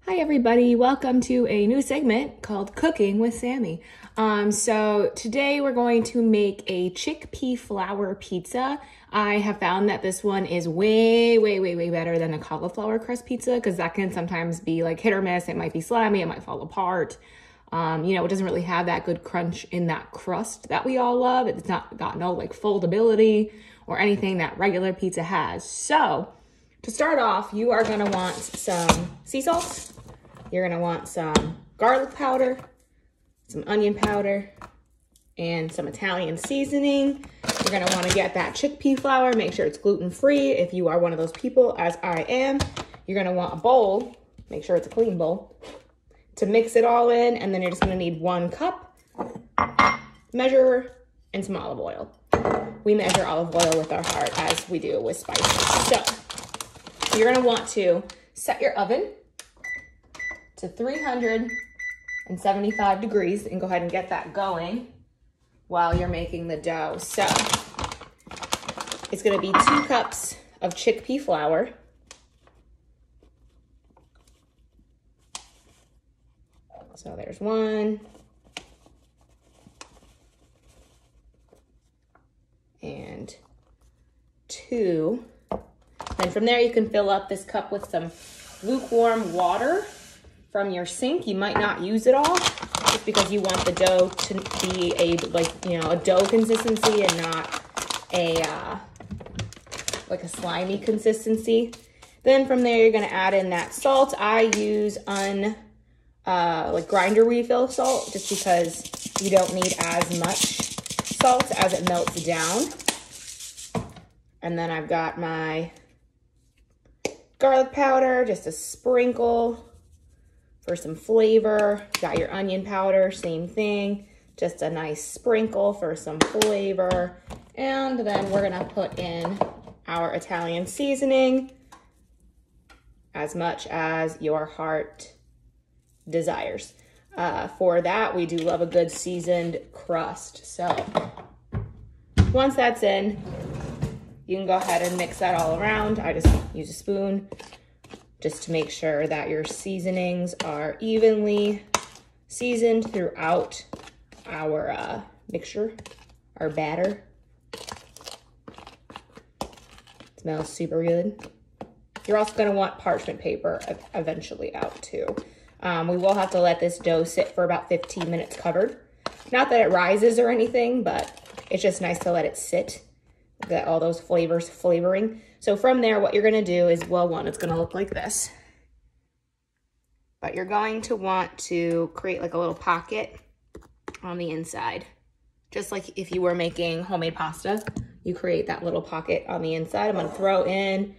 Hi everybody, welcome to a new segment called Cooking with Sammy. So today we're going to make a chickpea flour pizza. I have found that this one is way better than a cauliflower crust pizza because that can sometimes be like hit or miss. It might be slimy, it might fall apart. It doesn't really have that good crunch in that crust that we all love. It's not got no like foldability or anything that regular pizza has. So to start off, you are gonna want some sea salt. You're gonna want some garlic powder, some onion powder, and some Italian seasoning. You're gonna wanna get that chickpea flour, make sure it's gluten-free if you are one of those people, as I am. You're gonna want a bowl, make sure it's a clean bowl, to mix it all in, and then you're just gonna need 1 cup, measure, and some olive oil. We measure olive oil with our heart as we do with spices. So you're gonna want to set your oven to 375 degrees and go ahead and get that going while you're making the dough. So it's gonna be 2 cups of chickpea flour. So there's 1. And 2. Then from there you can fill up this cup with some lukewarm water from your sink. You might not use it all just because you want the dough to be a dough consistency and not a like a slimy consistency. Then from there you're gonna add in that salt. I use grinder refill salt just because you don't need as much salt as it melts down. And then I've got my garlic powder, just a sprinkle for some flavor. Got your onion powder, same thing, just a nice sprinkle for some flavor. And then we're gonna put in our Italian seasoning, as much as your heart desires. For that, we do love a good seasoned crust. So once that's in, you can go ahead and mix that all around. I just use a spoon just to make sure that your seasonings are evenly seasoned throughout our mixture, our batter. It smells super good. You're also gonna want parchment paper eventually out too. We will have to let this dough sit for about 15 minutes covered. Not that it rises or anything, but it's just nice to let it sit. Get all those flavors flavoring. So from there, what you're gonna do is, well, one, it's gonna look like this. But you're going to want to create like a little pocket on the inside. Just like if you were making homemade pasta, you create that little pocket on the inside. I'm gonna throw in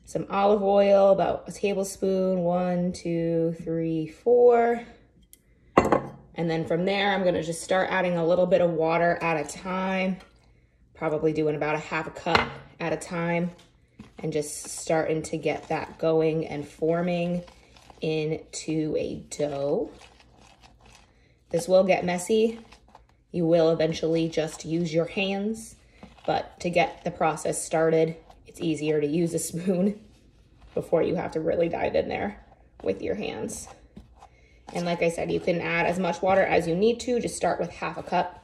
some olive oil, about a tablespoon, 1, 2, 3, 4. And then from there, I'm gonna just start adding a little bit of water at a time. Probably doing about a half a cup at a time and just starting to get that going and forming into a dough. This will get messy. You will eventually just use your hands, but to get the process started, it's easier to use a spoon before you have to really dive in there with your hands. And like I said, you can add as much water as you need to. Just start with half a cup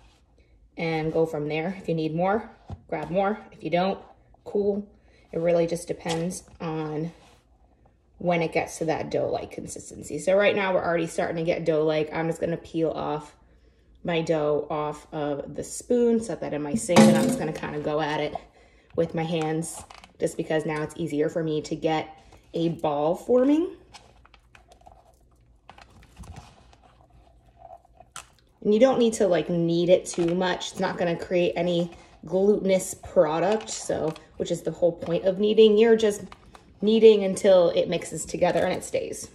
and go from there. If you need more, grab more. If you don't, cool. It really just depends on when it gets to that dough-like consistency. So right now we're already starting to get dough-like. I'm just gonna peel off my dough off of the spoon, set that in my sink, and I'm just gonna kind of go at it with my hands just because now it's easier for me to get a ball forming. And you don't need to like knead it too much. It's not gonna create any glutinous product, so, which is the whole point of kneading. You're just kneading until it mixes together and it stays.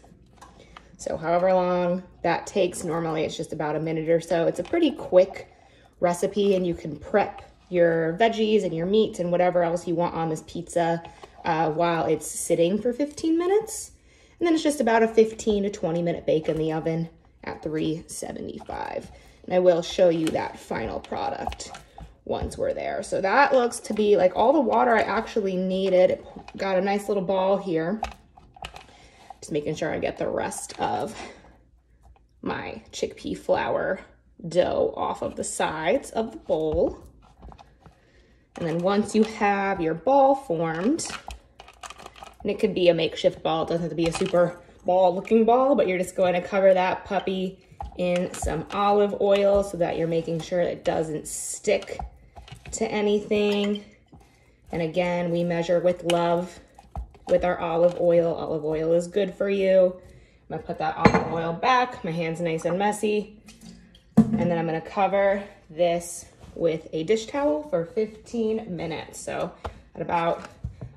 So however long that takes, normally it's just about a minute or so. It's a pretty quick recipe and you can prep your veggies and your meats and whatever else you want on this pizza while it's sitting for 15 minutes. And then it's just about a 15 to 20 minute bake in the oven at 375. And I will show you that final product once we're there. So that looks to be like all the water I actually needed. Got a nice little ball here. Just making sure I get the rest of my chickpea flour dough off of the sides of the bowl. And then once you have your ball formed, and it could be a makeshift ball, it doesn't have to be a super ball looking ball, but you're just going to cover that puppy in some olive oil so that you're making sure it doesn't stick to anything. And again, we measure with love with our olive oil. Olive oil is good for you. I'm gonna put that olive oil back. My hand's nice and messy. And then I'm gonna cover this with a dish towel for 15 minutes. So at about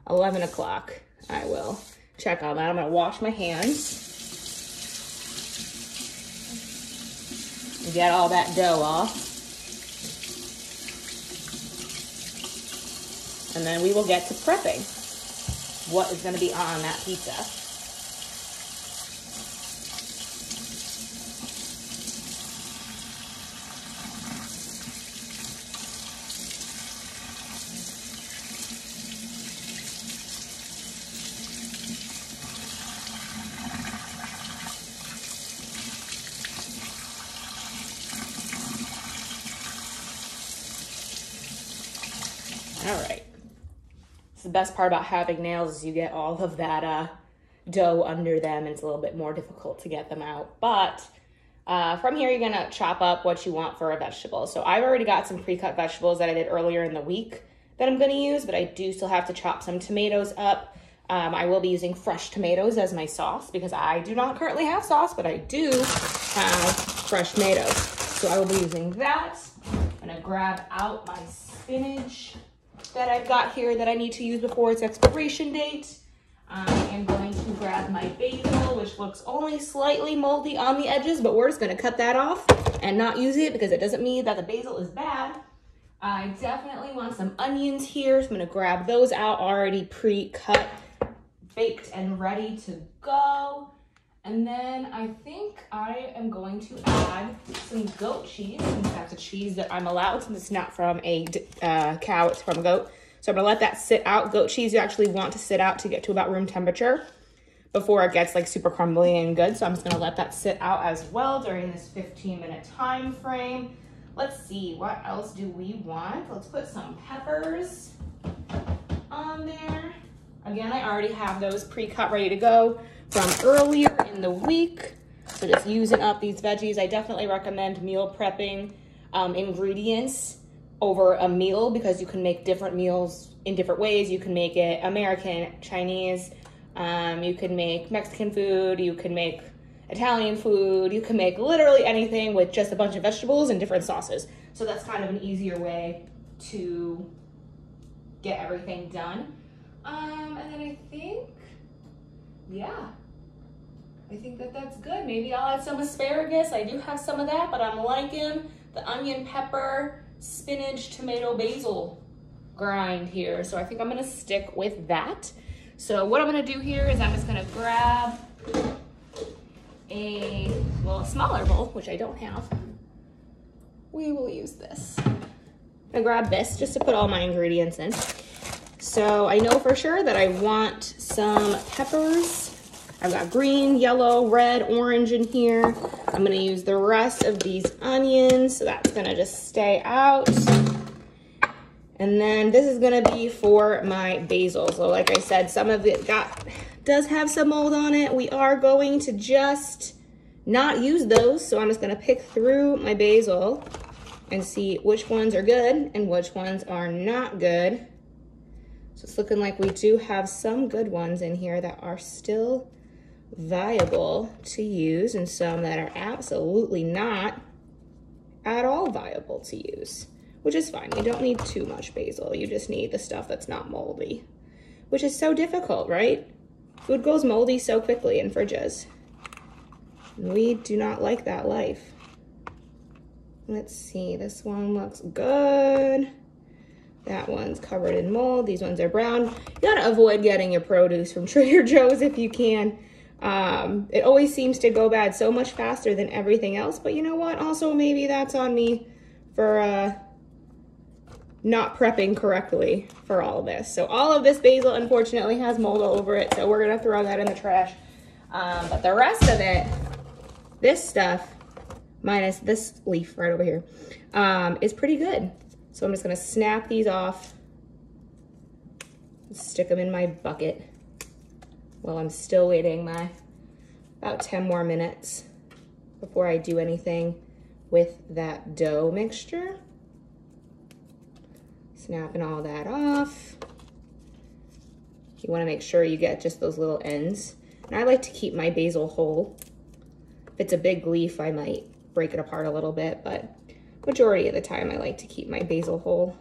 11 o'clock, I will check on that. I'm gonna wash my hands and get all that dough off. And then we will get to prepping what is gonna be on that pizza. All right. The best part about having nails is you get all of that dough under them, and it's a little bit more difficult to get them out. But from here, you're gonna chop up what you want for a vegetable. So I've already got some pre-cut vegetables that I did earlier in the week that I'm gonna use, but I do still have to chop some tomatoes up. I will be using fresh tomatoes as my sauce because I do not currently have sauce, but I do have fresh tomatoes. So I will be using that. I'm gonna grab out my spinach that I've got here that I need to use before its expiration date. I am going to grab my basil, which looks only slightly moldy on the edges, but we're just gonna cut that off and not use it because it doesn't mean that the basil is bad. I definitely want some onions here, so I'm gonna grab those out, already pre-cut, baked and ready to go. And then I think I am going to add some goat cheese. In fact, a cheese that I'm allowed since it's not from a cow, it's from a goat. So I'm gonna let that sit out. Goat cheese you actually want to sit out to get to about room temperature before it gets like super crumbly and good. So I'm just gonna let that sit out as well during this 15-minute time frame. Let's see, what else do we want? Let's put some peppers on there. Again, I already have those pre-cut ready to go from earlier in the week. So just using up these veggies. I definitely recommend meal prepping ingredients over a meal because you can make different meals in different ways. You can make it American, Chinese, you can make Mexican food, you can make Italian food, you can make literally anything with just a bunch of vegetables and different sauces. So that's kind of an easier way to get everything done. And then I think, yeah, I think that that's good. Maybe I'll add some asparagus. I do have some of that, but I'm liking the onion, pepper, spinach, tomato, basil grind here. So I think I'm gonna stick with that. So what I'm gonna do here is I'm just gonna grab a smaller bowl, which I don't have. We will use this. I'm gonna grab this just to put all my ingredients in. So I know for sure that I want some peppers. I've got green, yellow, red, orange in here. I'm gonna use the rest of these onions, so that's gonna just stay out. And then this is gonna be for my basil. So like I said, some of it does have some mold on it. We are going to just not use those. So I'm just gonna pick through my basil and see which ones are good and which ones are not good. So it's looking like we do have some good ones in here that are still viable to use and some that are absolutely not at all viable to use, which is fine. You don't need too much basil. You just need the stuff that's not moldy, which is so difficult, right? Food goes moldy so quickly in fridges. We do not like that life. Let's see, this one looks good. That one's covered in mold. These ones are brown. You gotta avoid getting your produce from Trader Joe's if you can. It always seems to go bad so much faster than everything else, but you know what? Also, maybe that's on me for not prepping correctly for all of this. So all of this basil, unfortunately, has mold all over it, so we're gonna throw that in the trash. But the rest of it, this stuff, minus this leaf right over here, is pretty good. So I'm just gonna snap these off, stick them in my bucket while I'm still waiting my about 10 more minutes before I do anything with that dough mixture. Snapping all that off. You wanna make sure you get just those little ends. And I like to keep my basil whole. If it's a big leaf, I might break it apart a little bit, but majority of the time I like to keep my basil whole.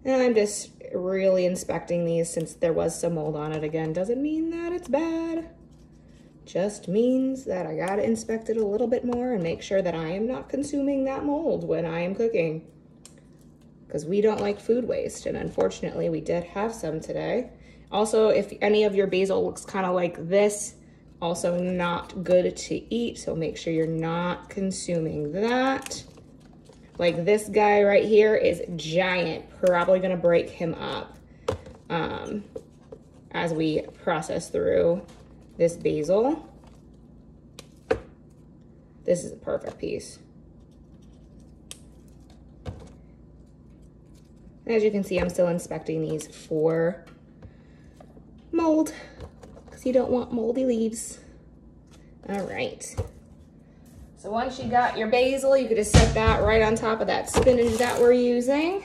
And I'm just really inspecting these since there was some mold on it again. Doesn't mean that it's bad. Just means that I gotta inspect it a little bit more and make sure that I am not consuming that mold when I am cooking. Because we don't like food waste, and unfortunately we did have some today. Also, if any of your basil looks kind of like this, also not good to eat, so make sure you're not consuming that. Like this guy right here is giant, probably gonna break him up as we process through this basil. This is a perfect piece. As you can see, I'm still inspecting these for mold, because you don't want moldy leaves. All right. So once you got your basil, you could just set that right on top of that spinach that we're using.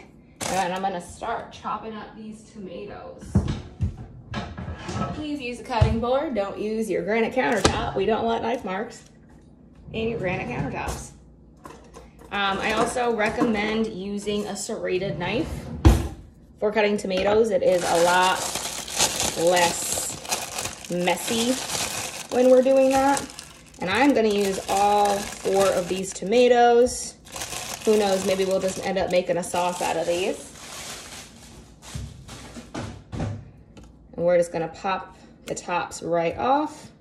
And I'm gonna start chopping up these tomatoes. Please use a cutting board. Don't use your granite countertop. We don't want knife marks in your granite countertops. I also recommend using a serrated knife for cutting tomatoes. It is a lot less messy when we're doing that. And I'm gonna use all 4 of these tomatoes. Who knows, maybe we'll just end up making a sauce out of these. And we're just gonna pop the tops right off.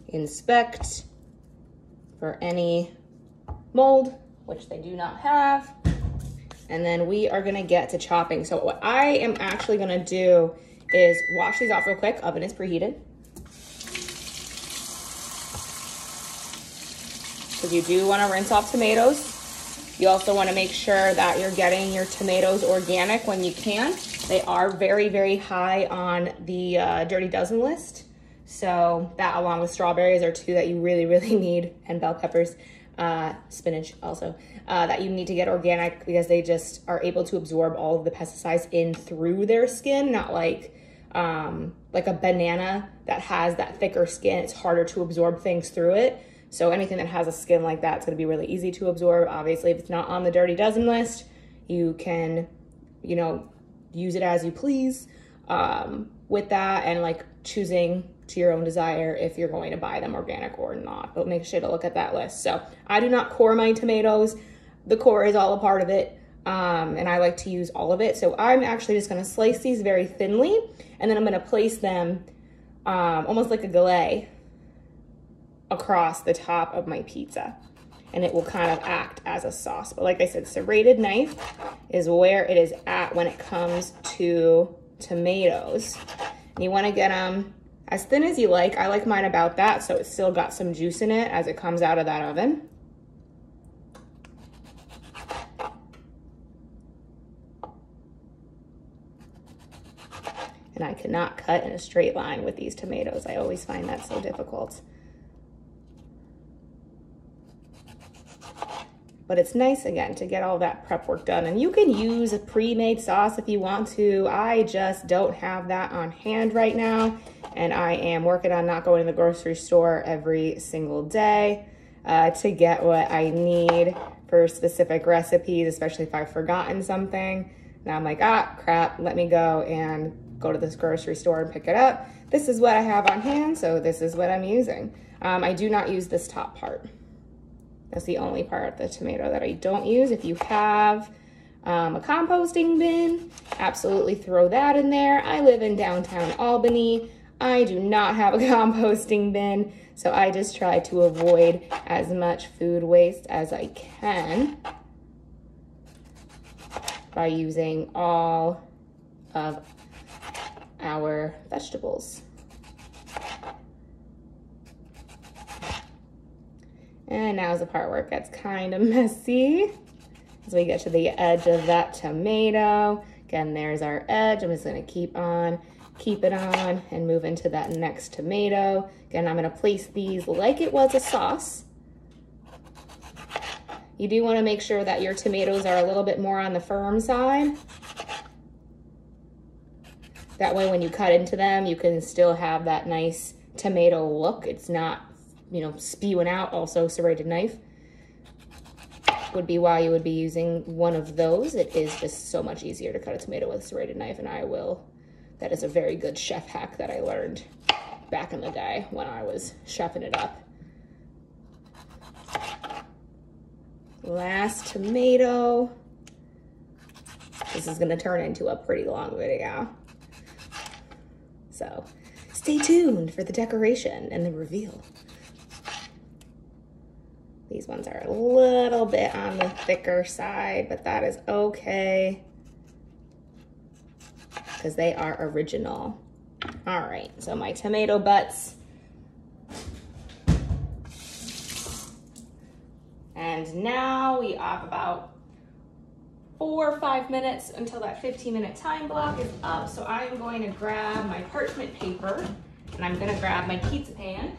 Inspect for any mold, which they do not have. And then we are gonna get to chopping. So what I am actually gonna do is wash these off real quick. Oven is preheated. Because you do wanna rinse off tomatoes. You also wanna make sure that you're getting your tomatoes organic when you can. They are very, very high on the Dirty Dozen list. So that, along with strawberries, are 2 that you really, really need, and bell peppers, spinach also, that you need to get organic, because they just are able to absorb all of the pesticides in through their skin, not like a banana that has that thicker skin. It's harder to absorb things through it. So anything that has a skin like that is gonna be really easy to absorb. Obviously, if it's not on the Dirty Dozen list, you can, you know, use it as you please with that, and like choosing to your own desire if you're going to buy them organic or not, but make sure to look at that list. So I do not core my tomatoes. The core is all a part of it, and I like to use all of it. So I'm actually just gonna slice these very thinly, and then I'm gonna place them almost like a glaze across the top of my pizza, and it will kind of act as a sauce. But like I said, serrated knife is where it is at when it comes to tomatoes. And you wanna get them as thin as you like. I like mine about that, so it's still got some juice in it as it comes out of that oven. And I cannot cut in a straight line with these tomatoes. I always find that so difficult. But it's nice, again, to get all that prep work done. And you can use a pre-made sauce if you want to. I just don't have that on hand right now. And I am working on not going to the grocery store every single day to get what I need for specific recipes, especially if I've forgotten something. Now I'm like, ah, crap, let me go and go to this grocery store and pick it up. This is what I have on hand, so this is what I'm using. I do not use this top part. That's the only part of the tomato that I don't use. If you have a composting bin, absolutely throw that in there. I live in downtown Albany. I do not have a composting bin, so I just try to avoid as much food waste as I can by using all of our vegetables. And now's the part where it gets kind of messy. As we get to the edge of that tomato. Again, there's our edge. I'm just gonna keep it on and move into that next tomato. Again, I'm gonna place these like it was a sauce. You do wanna make sure that your tomatoes are a little bit more on the firm side. That way when you cut into them, you can still have that nice tomato look. It's not, you know, spewing out. Also, serrated knife would be why you would be using one of those. It is just so much easier to cut a tomato with a serrated knife, and that is a very good chef hack that I learned back in the day when I was chefing it up. Last tomato. This is gonna turn into a pretty long video. So stay tuned for the decoration and the reveal. These ones are a little bit on the thicker side, but that is okay because they are original. All right, so my tomato butts. And now we have about 4 or 5 minutes until that 15-minute time block is up. So I am going to grab my parchment paper and I'm gonna grab my pizza pan.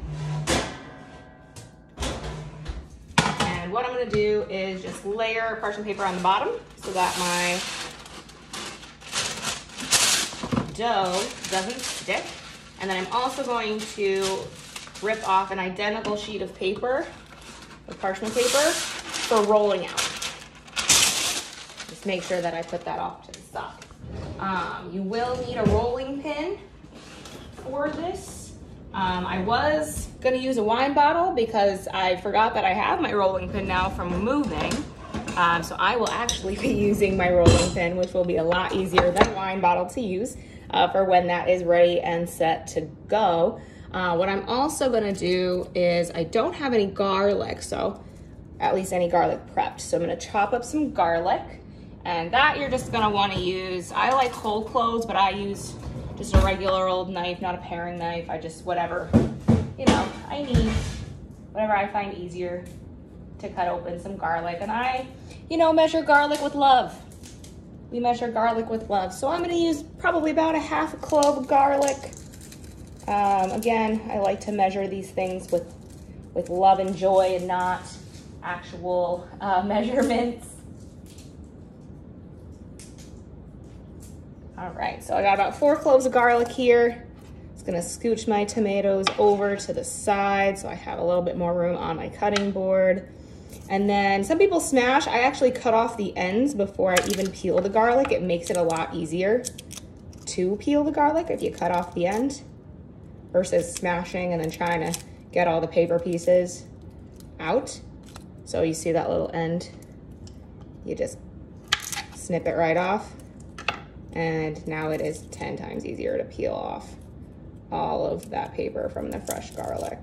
And what I'm gonna do is just layer parchment paper on the bottom so that my dough doesn't stick. And then I'm also going to rip off an identical sheet of paper, of parchment paper, for rolling out. Just make sure that I put that off to the side. You will need a rolling pin for this. I was gonna use a wine bottle because I forgot that I have my rolling pin now from moving. So I will actually be using my rolling pin, which will be a lot easier than a wine bottle to use for when that is ready and set to go. What I'm also gonna do is, I don't have any garlic, so at least any garlic prepped. So I'm gonna chop up some garlic, and that you're just gonna wanna use, I like whole cloves, but I use just a regular old knife, not a paring knife. I just, whatever, you know, I need, whatever I find easier to cut open some garlic. And I, you know, measure garlic with love. We measure garlic with love. So I'm gonna use probably about a half a clove of garlic. Again, I like to measure these things with love and joy and not actual measurements. All right, so I got about 4 cloves of garlic here. Just gonna scooch my tomatoes over to the side so I have a little bit more room on my cutting board. And then some people smash. I actually cut off the ends before I even peel the garlic. It makes it a lot easier to peel the garlic if you cut off the end versus smashing and then trying to get all the paper pieces out. So you see that little end, you just snip it right off. And now it is 10 times easier to peel off all of that paper from the fresh garlic.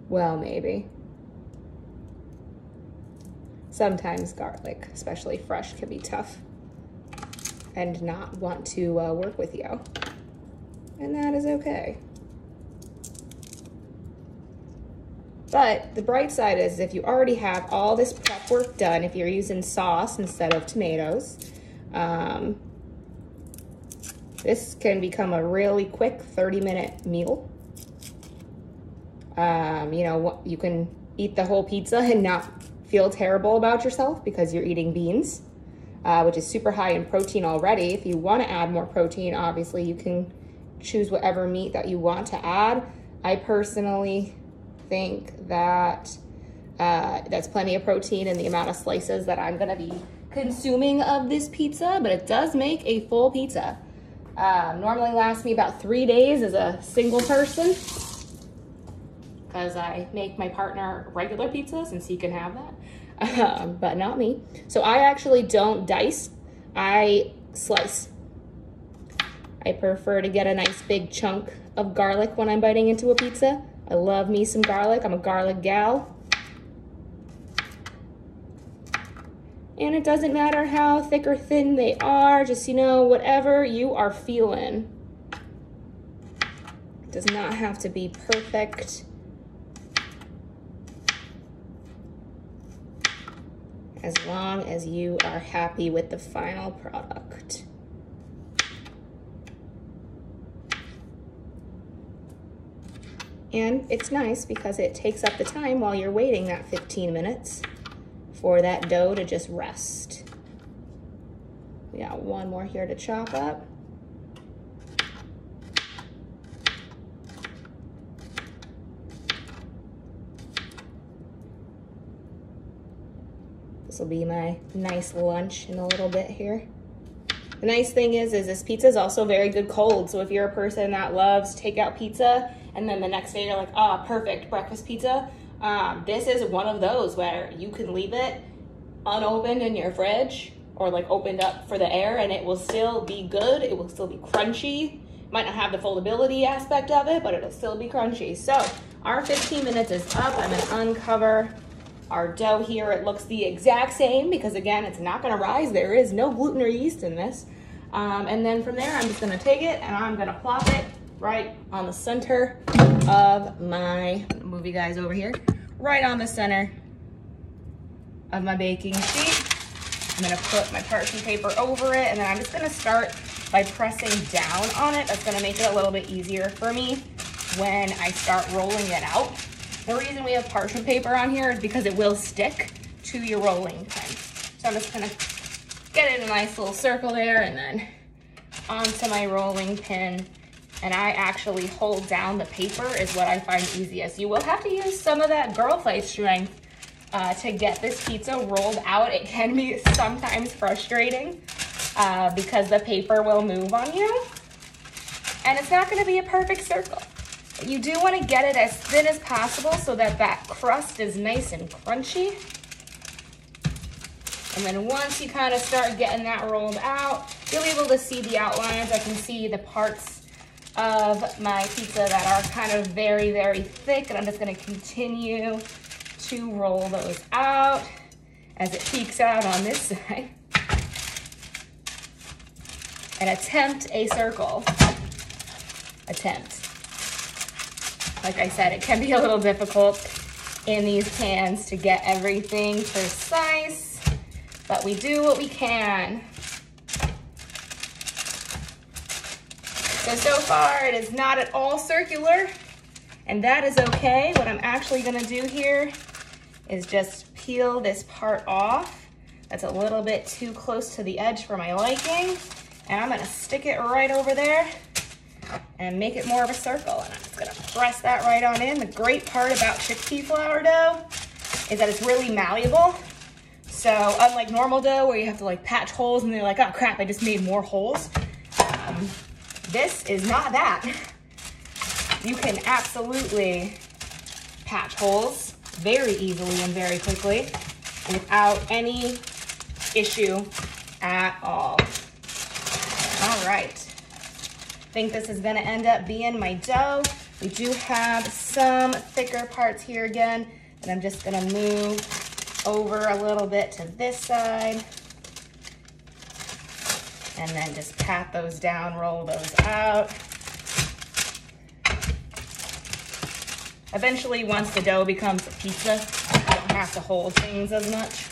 Well, maybe. Sometimes garlic, especially fresh, can be tough and not want to work with you. And that is okay. But the bright side is if you already have all this prep work done, if you're using sauce instead of tomatoes, this can become a really quick 30-minute meal. You know, you can eat the whole pizza and not feel terrible about yourself because you're eating beans, which is super high in protein already. If you want to add more protein, obviously you can choose whatever meat that you want to add. I personally think that that's plenty of protein in the amount of slices that I'm gonna be consuming of this pizza, but it does make a full pizza. Normally lasts me about 3 days as a single person because I make my partner regular pizzas and he can have that, but not me. So I actually don't dice, I slice. I prefer to get a nice big chunk of garlic when I'm biting into a pizza. I love me some garlic. I'm a garlic gal. And it doesn't matter how thick or thin they are, just, you know, whatever you are feeling. It does not have to be perfect. As long as you are happy with the final product. And it's nice because it takes up the time while you're waiting that 15 minutes for that dough to just rest. We got one more here to chop up. This will be my nice lunch in a little bit here. The nice thing is this pizza is also very good cold. So if you're a person that loves takeout pizza and then the next day you're like, oh, perfect breakfast pizza, this is one of those where you can leave it unopened in your fridge or like opened up for the air and it will still be good. It will still be crunchy. Might not have the foldability aspect of it, but it'll still be crunchy. So our 15 minutes is up. I'm gonna uncover our dough here. It looks the exact same because again, it's not gonna rise. There is no gluten or yeast in this. And then from there, I'm just gonna take it and I'm gonna plop it right on the center of my, move you guys over here, right on the center of my baking sheet. I'm gonna put my parchment paper over it and then I'm just gonna start by pressing down on it. That's gonna make it a little bit easier for me when I start rolling it out. The reason we have parchment paper on here is because it will stick to your rolling pin. So I'm just gonna get it in a nice little circle there and then onto my rolling pin. And I actually hold down the paper is what I find easiest. You will have to use some of that girl fight strength to get this pizza rolled out. It can be sometimes frustrating because the paper will move on you. And it's not gonna be a perfect circle. You do want to get it as thin as possible so that that crust is nice and crunchy. And then once you kind of start getting that rolled out, you'll be able to see the outlines. I can see the parts of my pizza that are kind of very, very thick. And I'm just going to continue to roll those out as it peeks out on this side. And attempt a circle. Attempt. Like I said, it can be a little difficult in these pans to get everything precise, but we do what we can. So far it is not at all circular, and that is okay. What I'm actually gonna do here is just peel this part off. That's a little bit too close to the edge for my liking, and I'm gonna stick it right over there and make it more of a circle. And I'm just gonna press that right on in. The great part about chickpea flour dough is that it's really malleable. So unlike normal dough where you have to like patch holes and they're like, oh crap, I just made more holes. This is not that. You can absolutely patch holes very easily and very quickly without any issue at all. All right. I think this is gonna end up being my dough. We do have some thicker parts here again, and I'm just gonna move over a little bit to this side. And then just pat those down, roll those out. Eventually, once the dough becomes a pizza, you don't have to hold things as much.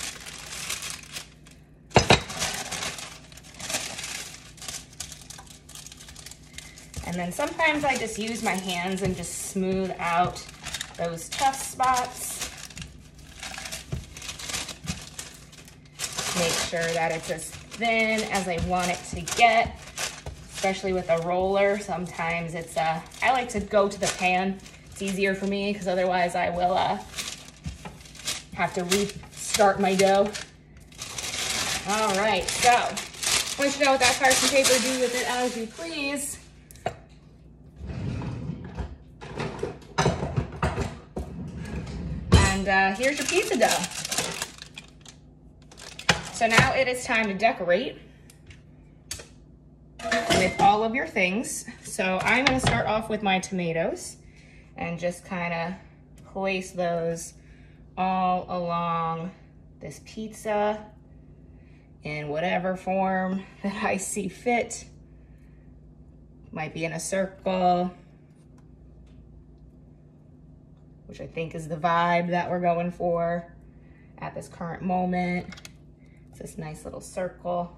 And then sometimes I just use my hands and just smooth out those tough spots. Make sure that it's as thin as I want it to get, especially with a roller. Sometimes it's, I like to go to the pan. It's easier for me because otherwise I will have to restart my dough. All right, so I want you to know what that parchment paper, do with it as you please. And here's your pizza dough. So now it is time to decorate with all of your things. So I'm gonna start off with my tomatoes. and just kind of place those all along this pizza in whatever form that I see fit. Might be in a circle, which I think is the vibe that we're going for at this current moment. It's this nice little circle.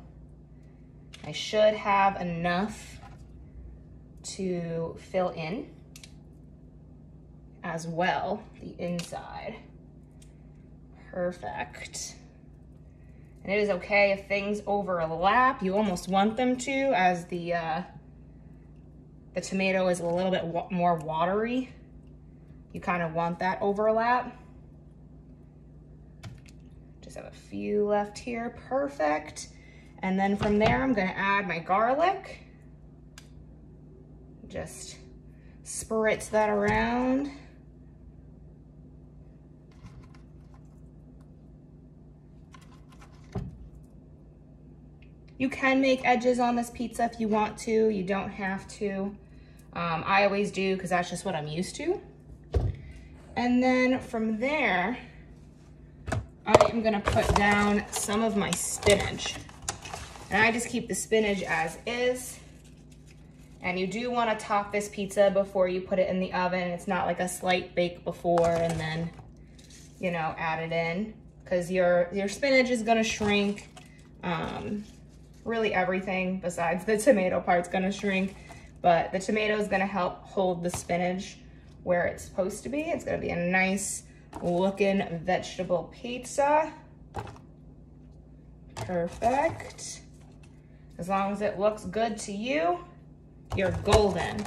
I should have enough to fill in as well the inside. Perfect. And it is okay if things overlap. You almost want them to, as the tomato is a little bit more watery. You kind of want that overlap. Just have a few left here, perfect. And then from there, I'm gonna add my garlic. Just spritz that around. You can make edges on this pizza if you want to. You don't have to. I always do because that's just what I'm used to. And then from there, I am gonna put down some of my spinach. And I just keep the spinach as is. And you do wanna top this pizza before you put it in the oven. It's not like a slight bake before and then, you know, add it in. Because your spinach is gonna shrink. Really everything besides the tomato part's gonna shrink, but the tomato is gonna help hold the spinach where it's supposed to be. It's gonna be a nice looking vegetable pizza. Perfect. As long as it looks good to you, you're golden.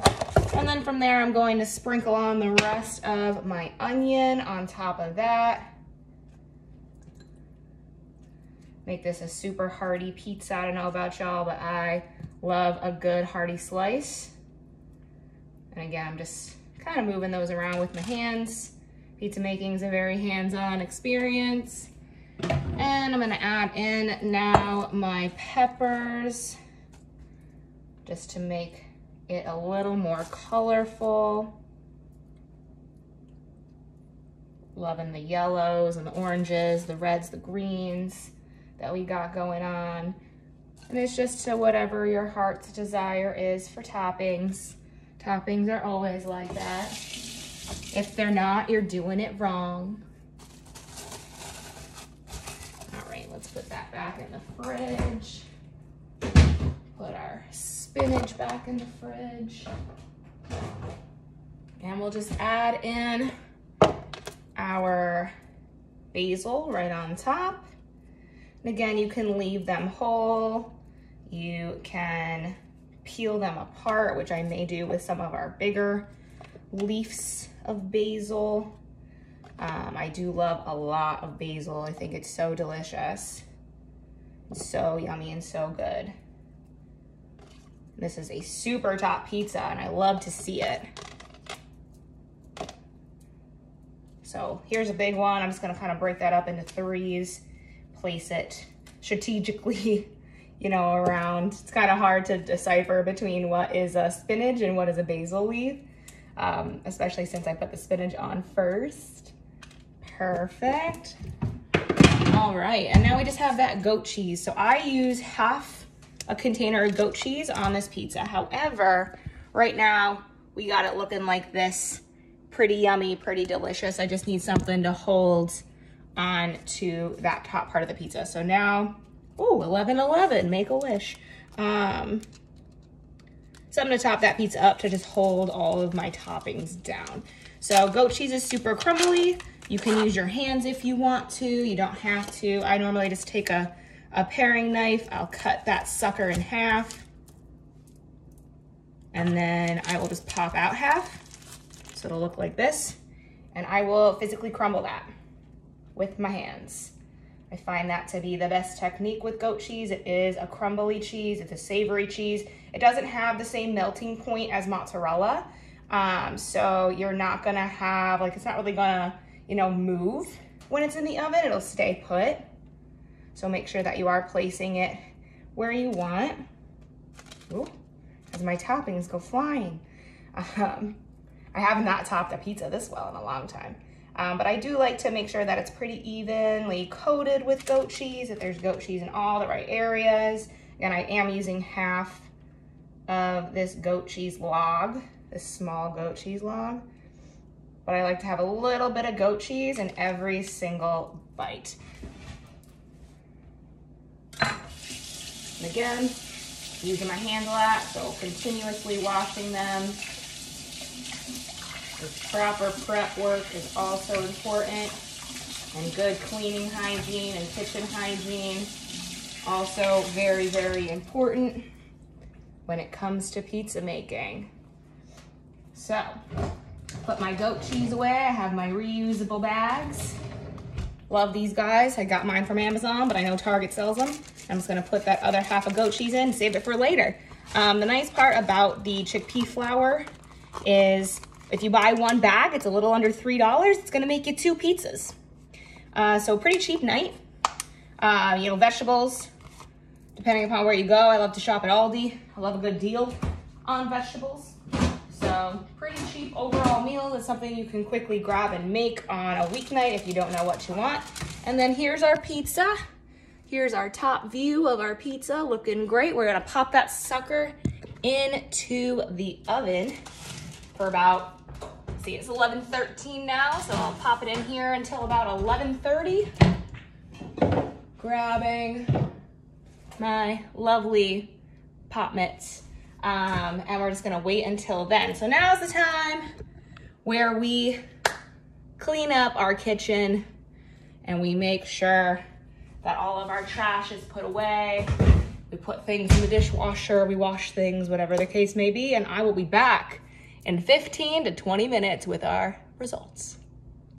And then from there, I'm going to sprinkle on the rest of my onion on top of that. Make this a super hearty pizza. I don't know about y'all, but I love a good hearty slice. And again, I'm just kind of moving those around with my hands. Pizza making is a very hands-on experience. And I'm gonna add in now my peppers, just to make it a little more colorful. Loving the yellows and the oranges, the reds, the greens that we got going on. And it's just to whatever your heart's desire is for toppings. Toppings are always like that. If they're not, you're doing it wrong. All right, let's put that back in the fridge. Put our spinach back in the fridge. And we'll just add in our basil right on top. And again, you can leave them whole. You can peel them apart, which I may do with some of our bigger leaves of basil. I do love a lot of basil. I think it's so delicious. It's so yummy and so good. This is a super top pizza and I love to see it. So here's a big one. I'm just gonna kind of break that up into threes, place it strategically, you know, around. It's kind of hard to decipher between what is a spinach and what is a basil leaf, especially since I put the spinach on first. Perfect. All right, and now we just have that goat cheese. So I use half a container of goat cheese on this pizza. However, right now we got it looking like this. Pretty yummy, pretty delicious. I just need something to hold on to that top part of the pizza. So now, ooh, 11-11, make a wish. So I'm gonna top that pizza up to just hold all of my toppings down. So goat cheese is super crumbly. You can use your hands if you want to. You don't have to. I normally just take a paring knife. I'll cut that sucker in half. And then I will just pop out half. So it'll look like this. And I will physically crumble that with my hands. I find that to be the best technique with goat cheese. It is a crumbly cheese, it's a savory cheese. It doesn't have the same melting point as mozzarella. So you're not gonna have, like, it's not really gonna, you know, move when it's in the oven. It'll stay put. So make sure that you are placing it where you want. Ooh, as my toppings go flying. I have not topped a pizza this well in a long time. But I do like to make sure that it's pretty evenly coated with goat cheese, that there's goat cheese in all the right areas. And I am using half of this goat cheese log, this small goat cheese log. But I like to have a little bit of goat cheese in every single bite. And again, using my hand a lot, so continuously washing them. This proper prep work is also important, and good cleaning hygiene and kitchen hygiene also very, very important when it comes to pizza making. So, put my goat cheese away. I have my reusable bags. Love these guys. I got mine from Amazon, but I know Target sells them. I'm just gonna put that other half of goat cheese in and save it for later. The nice part about the chickpea flour is if you buy one bag, it's a little under $3. It's gonna make you 2 pizzas. So pretty cheap night. You know, vegetables, depending upon where you go. I love to shop at Aldi. I love a good deal on vegetables. So pretty cheap overall meal. It's something you can quickly grab and make on a weeknight if you don't know what you want. And then here's our pizza. Here's our top view of our pizza, looking great. We're gonna pop that sucker into the oven for about, see, it's 11:13 now, so I'll pop it in here until about 11:30. Grabbing my lovely pop mitts. And we're just gonna wait until then. So now's the time where we clean up our kitchen and we make sure that all of our trash is put away. We put things in the dishwasher, we wash things, whatever the case may be, and I will be back in 15 to 20 minutes with our results.